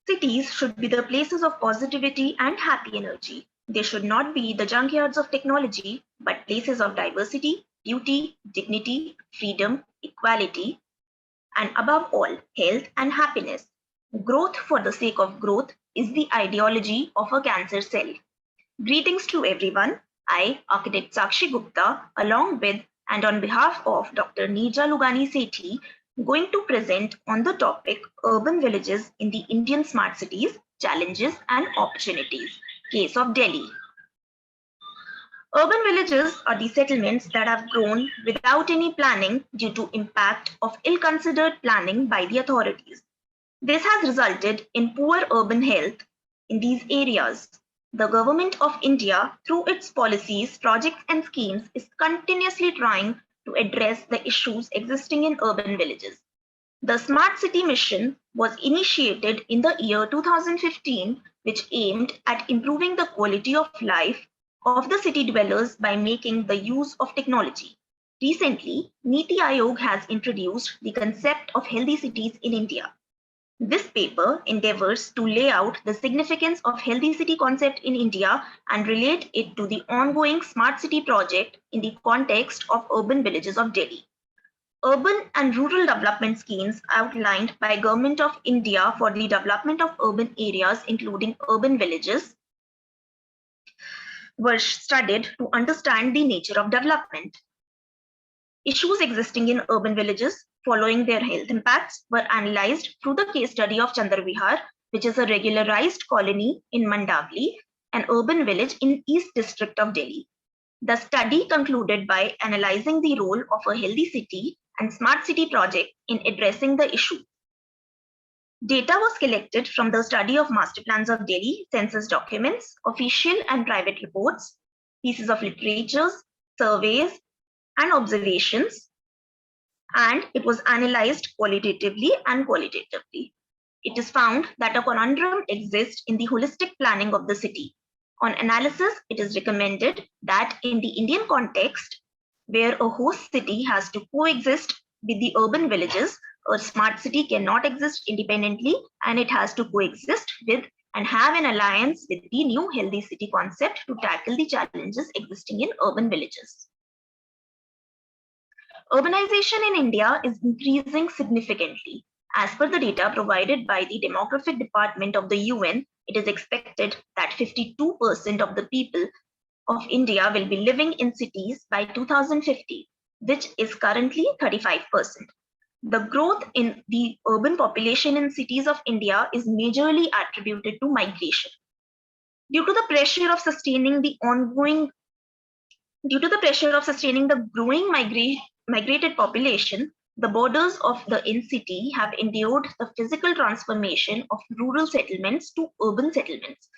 Cities should be the places of positivity and happy energy. They should not be the junkyards of technology, but places of diversity, beauty, dignity, freedom, equality, and above all, health and happiness. Growth for the sake of growth is the ideology of a cancer cell. Greetings to everyone. I, architect Sakshi Gupta, along with and on behalf of Dr. Neeraja Lugani Sethi, going to present on the topic Urban Villages in the Indian Smart Cities, Challenges and Opportunities, case of Delhi. Urban villages are the settlements that have grown without any planning due to impact of ill-considered planning by the authorities. This has resulted in poor urban health in these areas. The Government of India, through its policies, projects and schemes, is continuously trying to address the issues existing in urban villages. The Smart City Mission was initiated in the year 2015, which aimed at improving the quality of life of the city dwellers by making the use of technology. Recently, Niti Aayog has introduced the concept of healthy cities in India. This paper endeavors to lay out the significance of healthy city concept in India and relate it to the ongoing Smart City project in the context of urban villages of Delhi. Urban and rural development schemes outlined by Government of India for the development of urban areas, including urban villages, were studied to understand the nature of development. Issues existing in urban villages following their health impacts were analyzed through the case study of Chander, Vihar, which is a regularized colony in Mandawali, an urban village in East District of Delhi. The study concluded by analyzing the role of a healthy city and smart city project in addressing the issue. Data was collected from the study of master plans of Delhi, census documents, official and private reports, pieces of literatures, surveys, and observations, and it was analyzed qualitatively and qualitatively. It is found that a conundrum exists in the holistic planning of the city. On analysis, it is recommended that in the Indian context, where a host city has to coexist with the urban villages, a smart city cannot exist independently, and it has to coexist with and have an alliance with the new healthy city concept to tackle the challenges existing in urban villages. Urbanization in India is increasing significantly. As per the data provided by the Demographic Department of the UN, it is expected that 52% of the people of India will be living in cities by 2050, which is currently 35%. The growth in the urban population in cities of India is majorly attributed to migration. Due to the pressure of sustaining the growing migrated population, the borders of the NCT have endured the physical transformation of rural settlements to urban settlements,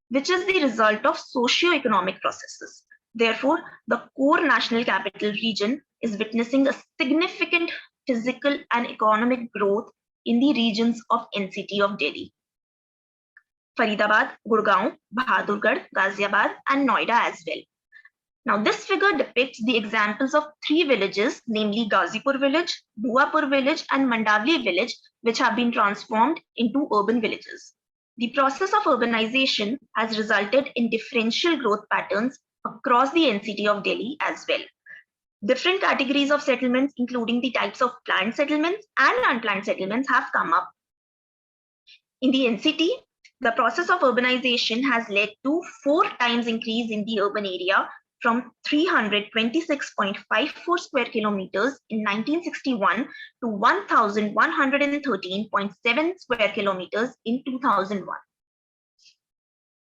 which is the result of socio-economic processes. Therefore, the core national capital region is witnessing a significant physical and economic growth in the regions of NCT of Delhi. Faridabad, Gurgaon, Bahadurgarh, Ghaziabad, and Noida as well. Now, this figure depicts the examples of 3 villages, namely Ghazipur village, Buapur village, and Mandawali village, which have been transformed into urban villages. The process of urbanization has resulted in differential growth patterns across the NCT of Delhi as well. Different categories of settlements, including the types of planned settlements and unplanned settlements, have come up. In the NCT, the process of urbanization has led to 4 times increase in the urban area from 326.54 square kilometers in 1961 to 1,113.7 square kilometers in 2001.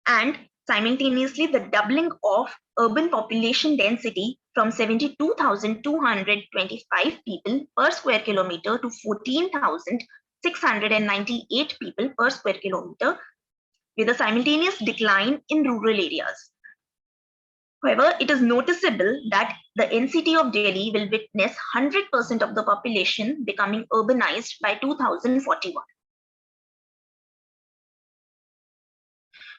And simultaneously, the doubling of urban population density from 72,225 people per square kilometer to 14,698 people per square kilometer, with a simultaneous decline in rural areas. However, it is noticeable that the NCT of Delhi will witness 100% of the population becoming urbanized by 2041.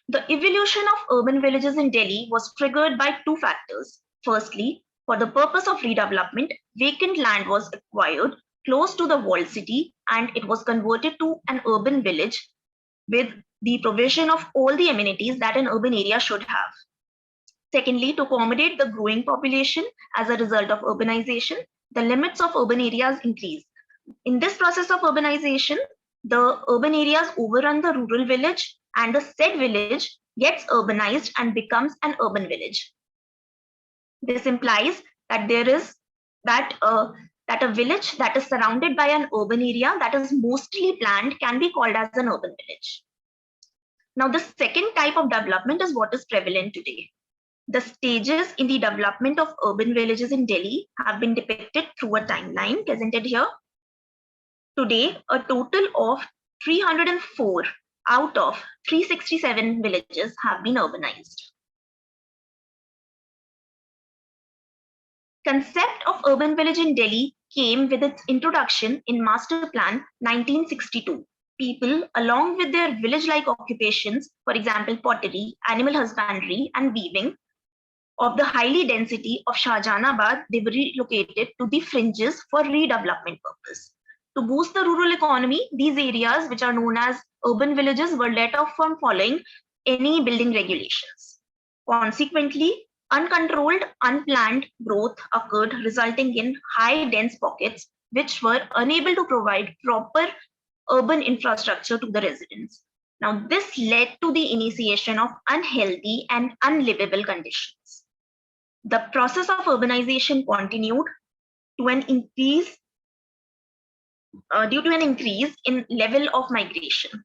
The evolution of urban villages in Delhi was triggered by 2 factors. Firstly, for the purpose of redevelopment, vacant land was acquired close to the walled city and it was converted to an urban village with the provision of all the amenities that an urban area should have. Secondly, to accommodate the growing population as a result of urbanization, the limits of urban areas increase. In this process of urbanization, the urban areas overrun the rural village, and the said village gets urbanized and becomes an urban village. This implies that that a village that is surrounded by an urban area that is mostly planned can be called as an urban village. Now, the second type of development is what is prevalent today. The stages in the development of urban villages in Delhi have been depicted through a timeline presented here. Today, a total of 304 out of 367 villages have been urbanized. Concept of urban village in Delhi came with its introduction in Master Plan 1962. People, along with their village-like occupations, for example, pottery, animal husbandry, and weaving, of the highly density of Shahjahanabad, they were relocated to the fringes for redevelopment purpose. To boost the rural economy, these areas, which are known as urban villages, were let off from following any building regulations. Consequently, uncontrolled, unplanned growth occurred, resulting in high dense pockets which were unable to provide proper urban infrastructure to the residents. Now, this led to the initiation of unhealthy and unlivable conditions. The process of urbanization continued to an increase due to an increase in level of migration.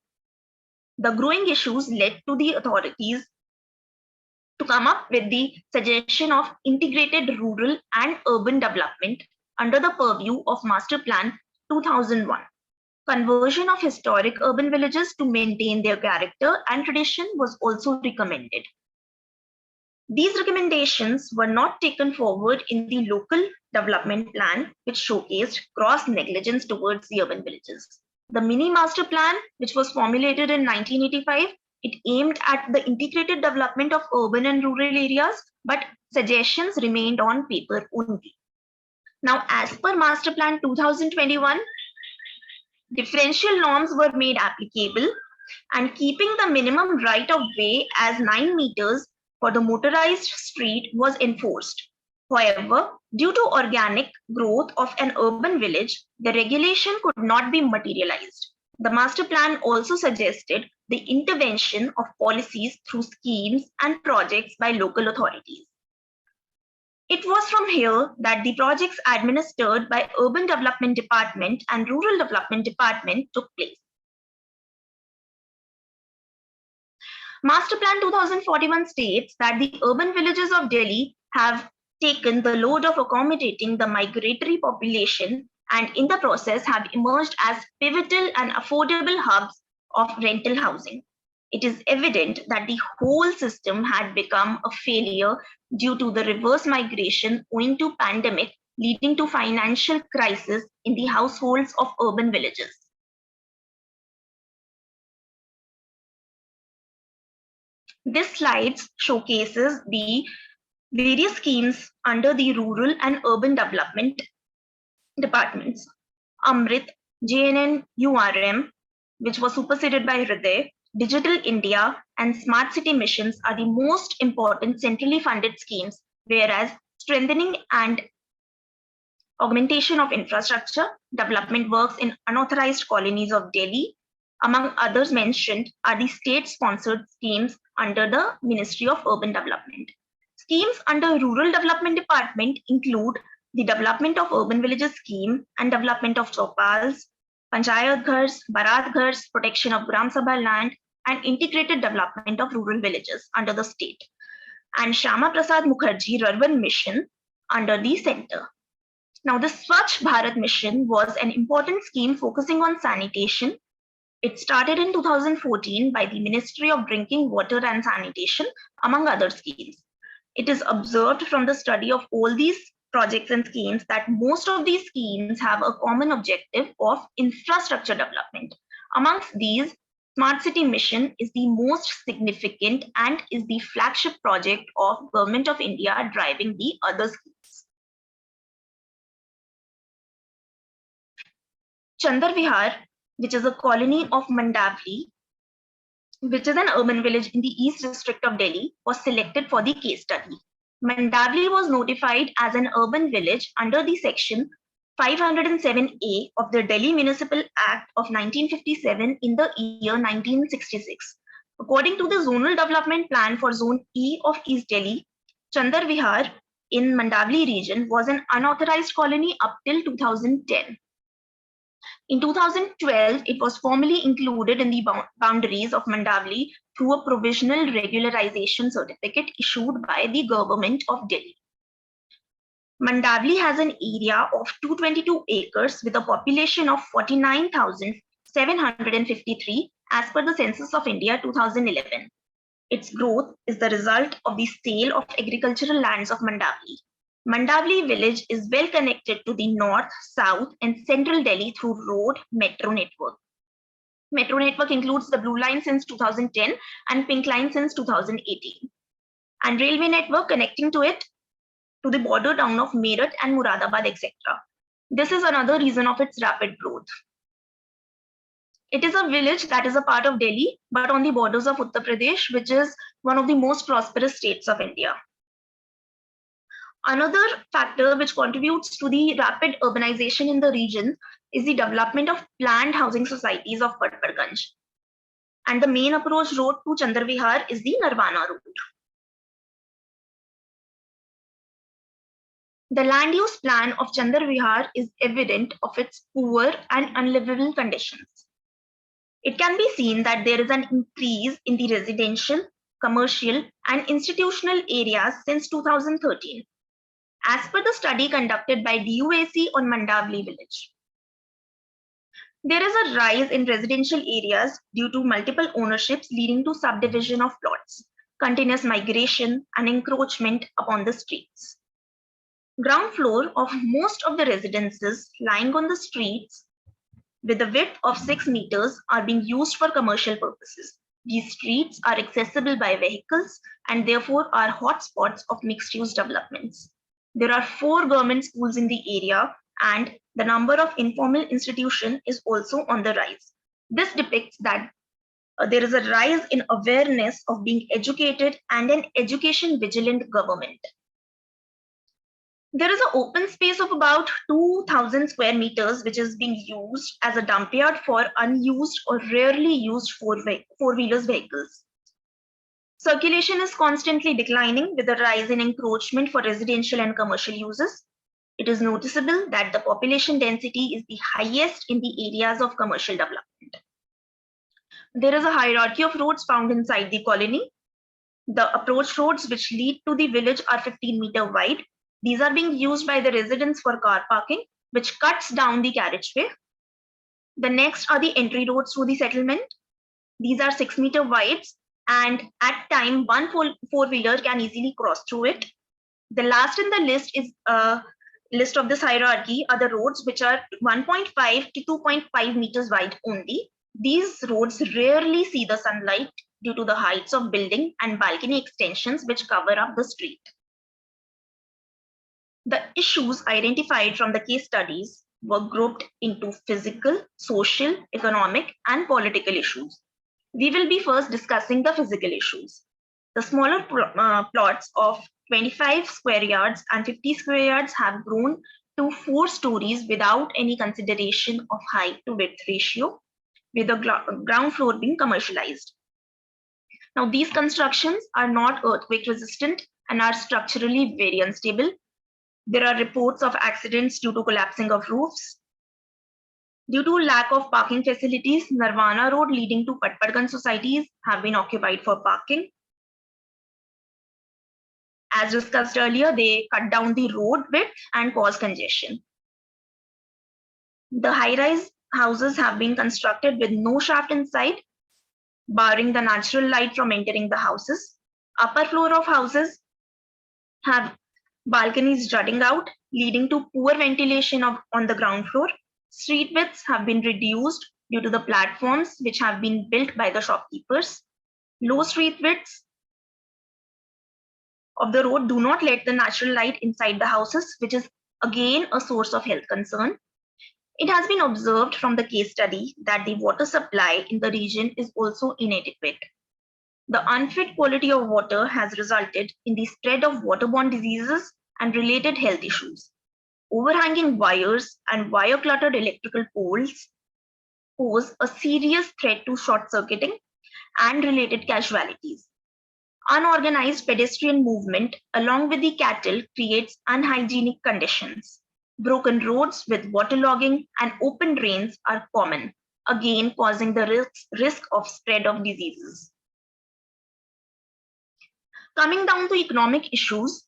The growing issues led to the authorities to come up with the suggestion of integrated rural and urban development under the purview of Master Plan 2001. Conversion of historic urban villages to maintain their character and tradition was also recommended. These recommendations were not taken forward in the local development plan, which showcased gross negligence towards the urban villages. The mini master plan, which was formulated in 1985, it aimed at the integrated development of urban and rural areas, but suggestions remained on paper only. Now, as per Master Plan 2021, differential norms were made applicable, and keeping the minimum right of way as 9 meters for the motorized street was enforced. However, due to organic growth of an urban village, the regulation could not be materialized. The master plan also suggested the intervention of policies through schemes and projects by local authorities. It was from here that the projects administered by Urban Development Department and Rural Development Department took place. Master Plan 2041 states that the urban villages of Delhi have taken the load of accommodating the migratory population and in the process have emerged as pivotal and affordable hubs of rental housing. It is evident that the whole system had become a failure due to the reverse migration owing to pandemic, leading to financial crisis in the households of urban villages. This slide showcases the various schemes under the rural and urban development departments. Amrit, JNNURM, which was superseded by Hriday, Digital India, and Smart City missions are the most important centrally funded schemes, whereas strengthening and augmentation of infrastructure, development works in unauthorized colonies of Delhi, among others mentioned, are the state-sponsored schemes under the Ministry of Urban Development. Schemes under Rural Development Department include the Development of Urban Villages Scheme and Development of Chopals, Panchayat Ghars, Barat Ghars, Protection of Gram Sabha Land, and Integrated Development of Rural Villages under the state, and Shyama Prasad Mukherjee Urban Mission under the center. Now, the Swachh Bharat Mission was an important scheme focusing on sanitation. It started in 2014 by the Ministry of Drinking Water and Sanitation, among other schemes. It is observed from the study of all these projects and schemes that most of these schemes have a common objective of infrastructure development. Amongst these, Smart City Mission is the most significant and is the flagship project of Government of India driving the other schemes. Chander Vihar, which is a colony of Mandawali, which is an urban village in the East District of Delhi, was selected for the case study. Mandawali was notified as an urban village under the section 507A of the Delhi Municipal Act of 1957 in the year 1966. According to the Zonal Development Plan for Zone E of East Delhi, Chander Vihar in Mandawali region was an unauthorized colony up till 2010. In 2012, it was formally included in the boundaries of Mandawali through a provisional regularization certificate issued by the government of Delhi. Mandawali has an area of 222 acres with a population of 49,753 as per the Census of India 2011. Its growth is the result of the sale of agricultural lands of Mandawali. Mandawali village is well connected to the north, south, and central Delhi through road metro network. Metro network includes the Blue Line since 2010 and Pink Line since 2018, and railway network connecting to it to the border town of Meerut and Muradabad, etc. This is another reason of its rapid growth. It is a village that is a part of Delhi, but on the borders of Uttar Pradesh, which is one of the most prosperous states of India. Another factor which contributes to the rapid urbanization in the region is the development of planned housing societies of Patparganj. And the main approach road to Chander Vihar is the Nirvana route. The land use plan of Chander Vihar is evident of its poor and unlivable conditions. It can be seen that there is an increase in the residential, commercial, and institutional areas since 2013, as per the study conducted by DUAC on Mandawali village. There is a rise in residential areas due to multiple ownerships leading to subdivision of plots, continuous migration, and encroachment upon the streets. Ground floor of most of the residences lying on the streets with a width of 6 meters are being used for commercial purposes. These streets are accessible by vehicles and therefore are hotspots of mixed-use developments. There are 4 government schools in the area, and the number of informal institutions is also on the rise. This depicts that there is a rise in awareness of being educated and an education vigilant government. There is an open space of about 2,000 square meters which is being used as a dump yard for unused or rarely used four-wheelers vehicles. Circulation is constantly declining with a rise in encroachment for residential and commercial uses. It is noticeable that the population density is the highest in the areas of commercial development. There is a hierarchy of roads found inside the colony. The approach roads which lead to the village are 15-meter wide. These are being used by the residents for car parking, which cuts down the carriageway. The next are the entry roads to the settlement. These are 6-meter wide, and at time, one four-wheeler can easily cross through it. The last in the list is list of this hierarchy are the roads which are 1.5 to 2.5 meters wide only. These roads rarely see the sunlight due to the heights of building and balcony extensions which cover up the street. The issues identified from the case studies were grouped into physical, social, economic, and political issues. We will be first discussing the physical issues. The smaller plots of 25 square yards and 50 square yards have grown to 4 stories without any consideration of height to width ratio, with the ground floor being commercialized. Now, these constructions are not earthquake resistant and are structurally very unstable. There are reports of accidents due to collapsing of roofs. Due to lack of parking facilities, Nirvana Road leading to Patparganj societies have been occupied for parking. As discussed earlier, they cut down the road width and cause congestion. The high-rise houses have been constructed with no shaft inside, barring the natural light from entering the houses. Upper floor of houses have balconies jutting out, leading to poor ventilation on the ground floor. Street widths have been reduced due to the platforms which have been built by the shopkeepers. Low street widths of the road do not let the natural light inside the houses, which is again a source of health concern. It has been observed from the case study that the water supply in the region is also inadequate. The unfit quality of water has resulted in the spread of waterborne diseases and related health issues. Overhanging wires and wire-cluttered electrical poles pose a serious threat to short-circuiting and related casualties. Unorganized pedestrian movement along with the cattle creates unhygienic conditions. Broken roads with waterlogging and open drains are common, again causing the risk of spread of diseases. Coming down to economic issues,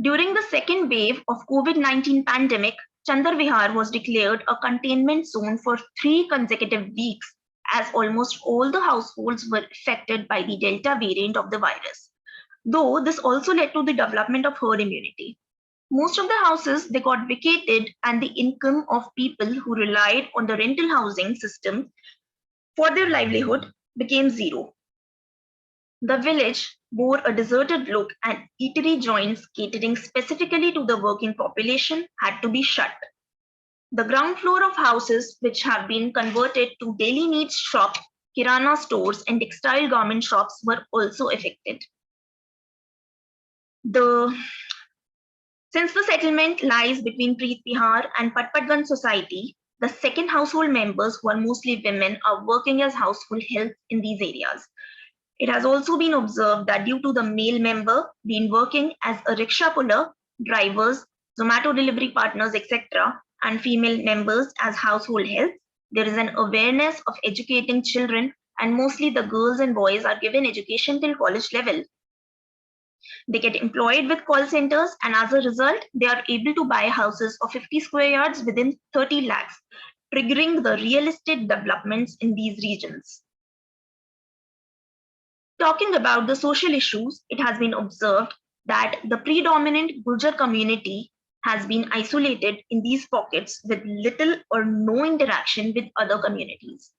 during the second wave of COVID-19 pandemic, Chander Vihar was declared a containment zone for 3 consecutive weeks as almost all the households were affected by the Delta variant of the virus. Though this also led to the development of herd immunity. Most of the houses they got vacated and the income of people who relied on the rental housing system for their livelihood became zero. The village bore a deserted look and eatery joints catering specifically to the working population had to be shut. The ground floor of houses which have been converted to daily needs shop, kirana stores and textile garment shops were also affected. Since the settlement lies between Preet Vihar and Patpatganj society, the second household members who are mostly women are working as household help in these areas. It has also been observed that due to the male member being working as a rickshaw puller, drivers, Zomato delivery partners, etc., and female members as household help, there is an awareness of educating children, and mostly the girls and boys are given education till college level. They get employed with call centers, and as a result, they are able to buy houses of 50 square yards within 30 lakhs, triggering the real estate developments in these regions. Talking about the social issues, it has been observed that the predominant Gurjar community has been isolated in these pockets with little or no interaction with other communities.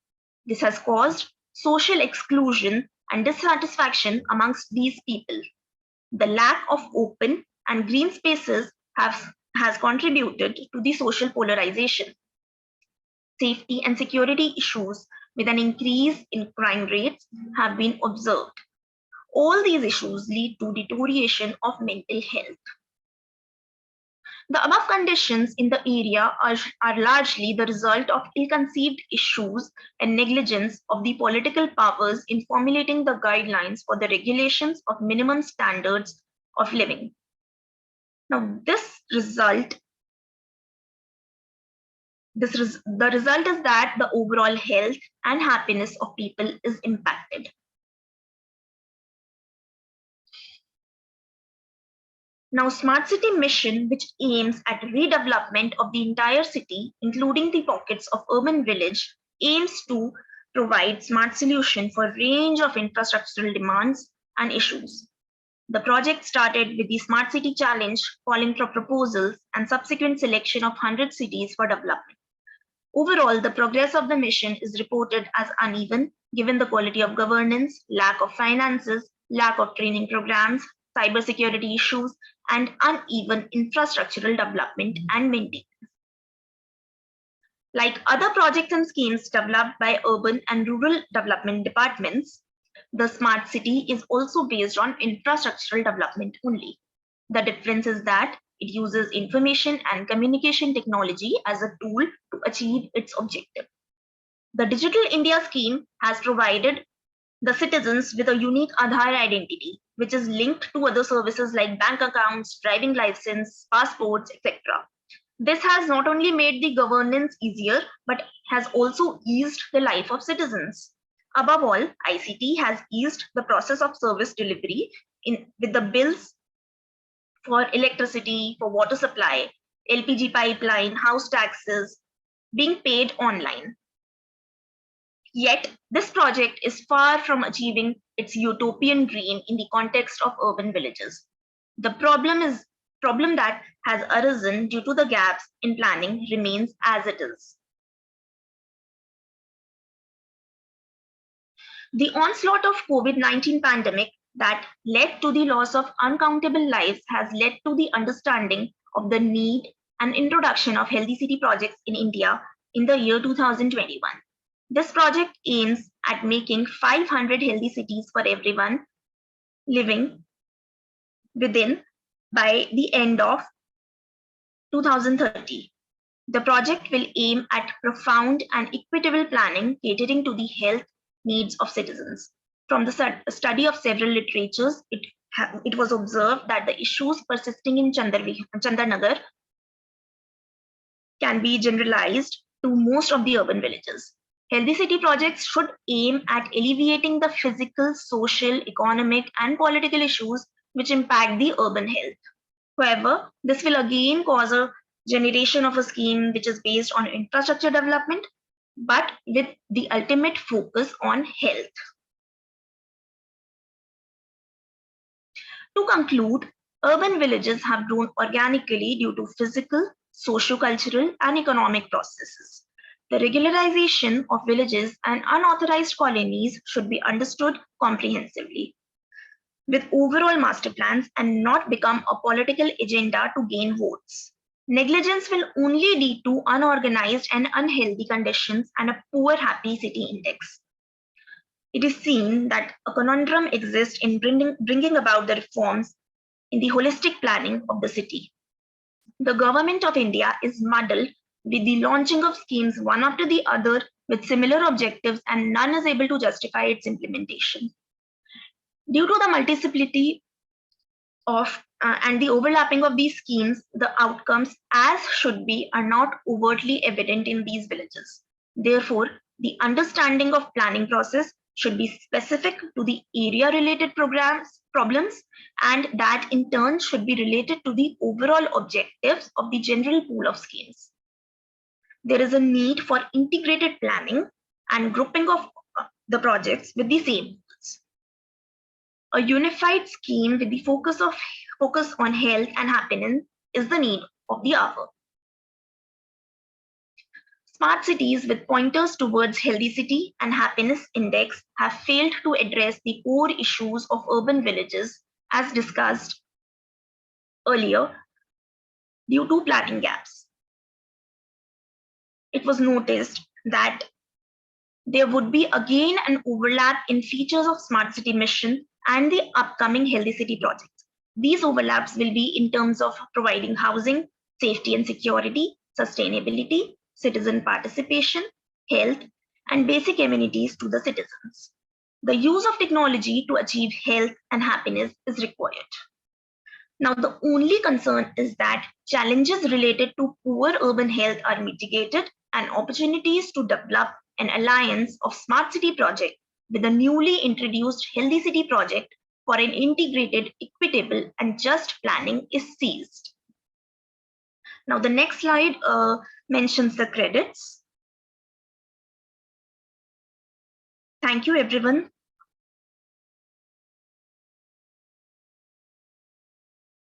This has caused social exclusion and dissatisfaction amongst these people. The lack of open and green spaces has contributed to the social polarization. Safety and security issues with an increase in crime rates have been observed. All these issues lead to deterioration of mental health. The above conditions in the area are largely the result of ill-conceived issues and negligence of the political powers in formulating the guidelines for the regulations of minimum standards of living. Now, the result is that the overall health and happiness of people is impacted. Now, Smart City Mission, which aims at redevelopment of the entire city, including the pockets of urban village, aims to provide smart solution for a range of infrastructural demands and issues. The project started with the Smart City Challenge, calling for proposals and subsequent selection of 100 cities for development. Overall, the progress of the mission is reported as uneven, given the quality of governance, lack of finances, lack of training programs, cybersecurity issues, and uneven infrastructural development and maintenance. Like other projects and schemes developed by urban and rural development departments, the smart city is also based on infrastructural development only. The difference is that it uses information and communication technology as a tool to achieve its objective. The Digital India scheme has provided the citizens with a unique Aadhaar identity, which is linked to other services like bank accounts, driving license, passports, etc. This has not only made the governance easier, but has also eased the life of citizens. Above all, ICT has eased the process of service delivery with the bills for electricity, for water supply, LPG pipeline, house taxes being paid online. Yet, this project is far from achieving its utopian dream in the context of urban villages. The problem that has arisen due to the gaps in planning remains as it is. The onslaught of COVID-19 pandemic that led to the loss of uncountable lives has led to the understanding of the need and introduction of healthy city projects in India in the year 2021. This project aims at making 500 healthy cities for everyone living within by the end of 2030. The project will aim at profound and equitable planning catering to the health needs of citizens. From the study of several literatures, it was observed that the issues persisting in Chandarnagar can be generalized to most of the urban villages. Healthy city projects should aim at alleviating the physical, social, economic, and political issues which impact the urban health. However, this will again cause a generation of a scheme which is based on infrastructure development, but with the ultimate focus on health. To conclude, urban villages have grown organically due to physical, socio-cultural, and economic processes. The regularization of villages and unauthorized colonies should be understood comprehensively, with overall master plans, and not become a political agenda to gain votes. Negligence will only lead to unorganized and unhealthy conditions and a poor happy city index. It is seen that a conundrum exists in bringing about the reforms in the holistic planning of the city. The government of India is muddled with the launching of schemes one after the other with similar objectives, and none is able to justify its implementation. Due to the multiplicity of and the overlapping of these schemes, the outcomes, as should be, are not overtly evident in these villages. Therefore, the understanding of planning process should be specific to the area-related problems, and that in turn should be related to the overall objectives of the general pool of schemes. There is a need for integrated planning and grouping of the projects with the same goals. A unified scheme with the focus on health and happiness is the need of the hour. Smart cities with pointers towards healthy city and happiness index have failed to address the core issues of urban villages as discussed earlier due to planning gaps. It was noticed that there would be again an overlap in features of smart city mission and the upcoming healthy city projects. These overlaps will be in terms of providing housing, safety and security, sustainability, citizen participation, health, and basic amenities to the citizens. The use of technology to achieve health and happiness is required. Now, the only concern is that challenges related to poor urban health are mitigated, and opportunities to develop an alliance of smart city project with a newly introduced healthy city project for an integrated, equitable, and just planning is seized. Now, the next slide mentions the credits. Thank you, everyone.